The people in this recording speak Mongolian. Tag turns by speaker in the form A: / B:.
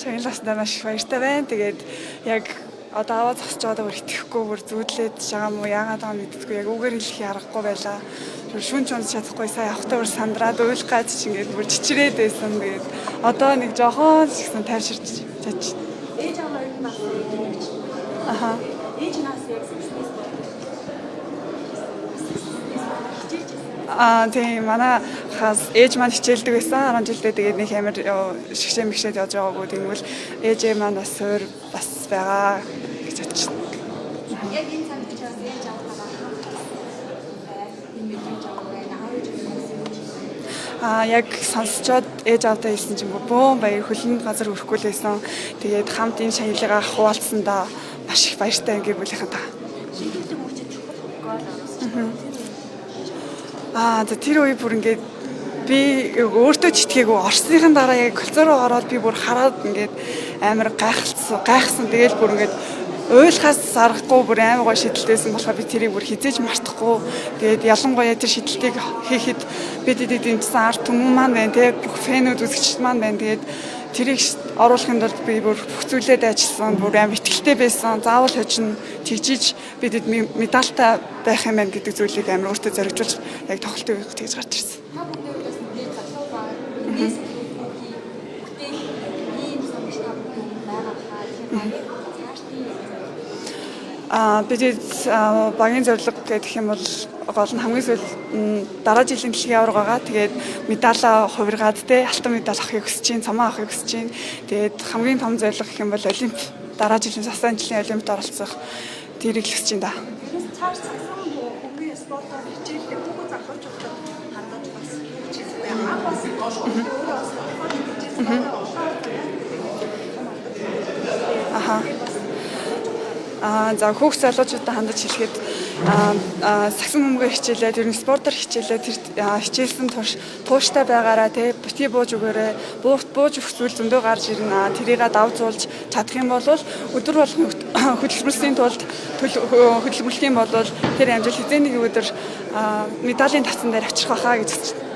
A: Шагналаастай маш их баяртай байна. Тэгээд яг одоо аваа зогсож байгаадаа бүр итгэхгүй бүр зүудлээд байгаа юм уу яагаад байгаа мэддэггүй яг үгээр хэлэх аргагүй байлаа. Шүн чунд чадахгүй сая явахтаа бүр сандраад уйлгаад ч ингээд бүр чичрээд байсан. Тэгээд одоо нэг жоохон ч гэсэн тайвширч чаж.
B: Ээж аваа юу бас ингэж.
A: Аха.
B: Ээж нас яг спортоор.
A: Тийм манай хас ээж маань хичээлдэг байсан 10 жилдээ тэгээд нэг амар шигшээ мэгшээд явж байгаагүй тэгмэл ээжээ маань бас суур бас байгаа гэж бодчих.
B: Яг энэ цаг учраас ээж аваа энэ мэдээж аваа
A: яг сонсцоод ээж авдаа хэлсэн чинь бөөн баяр хөлөнд газар өрөхгүй л байсан. Тэгээд хамт энэ шаялгаа хуваалцсандаа маш их баяртай гэвэл та.
B: шийдвэрлэх хүчтэй чухал гол оруулсан.
A: Тэр үе бүр ингээд би өөртөө ч итгээгүй орсныхын дараа яг колцоо руу ороод би бүр хараад ингээд амар гайхсан. Тэгээл бүр ингээд уйлахаас аргагүй бүр амар гоо шидэлтэйсэн болохоор би тэрийг бүр хизээж мартахгүй. Тэгээд ялангуяа тэр шидэлтийг хийхэд бидэд дэмжсэн арт түмэн маань байна те бүх фэнүүд үзэгчд маань байна. Тэгээд тэрийг оруулахын тулд би бүр бүх зүйлээд ажилласан. Бүр амар итгэлтэй байсан. Заавал хожин тэгжиж бидэд медальтай байх юм байна гэдэг зүйлийг амар өөртөө зоригжуулж яг тоглолтын үед тэгж гарч ирсэн.
B: Та бүхэн бас нэг залуу ба нийс бүтээх ийм сонирхолтой байгаа хаа
A: бидэд багийн зорилго гэх юм бол гол нь хамгийн сүүл дараа жилийн дэлхийн аварга байгаа. Тэгээд медалаа хувиргаад те алтан медаль авахыг хүсэж чинь, цомоо авахыг хүсэж чинь. Тэгээд хамгийн том зорилго гэх юм бол олимп дараа жилийн сасан жилийн олимпиад оролцох тэрийг л хүсэж чинь да.
B: цааш цасан хүүгийн спортоор хичээлээ бүгд залуучуудад хандаж бас хичээлээ анх бас
A: за хүүхд залуучуудад хандаж хэлэхэд сагсан бөмбөг хичээлээд ер нь спортоор хичээлээд тэр хичээлсэн тууштай байгаараа тий бити бууж өгөөрэй. Бууж өгөх зүйл зөндөө гарч ирнэ. Тэрийг давзуулж чадах юм бол өдөр болгон хөдөлмөрлөлийн тулд хөдөлмөрлөх юм бол тэр амжилт хэзээ нэг өдөр медалийн тавцан дээр авчрах байхаа гэж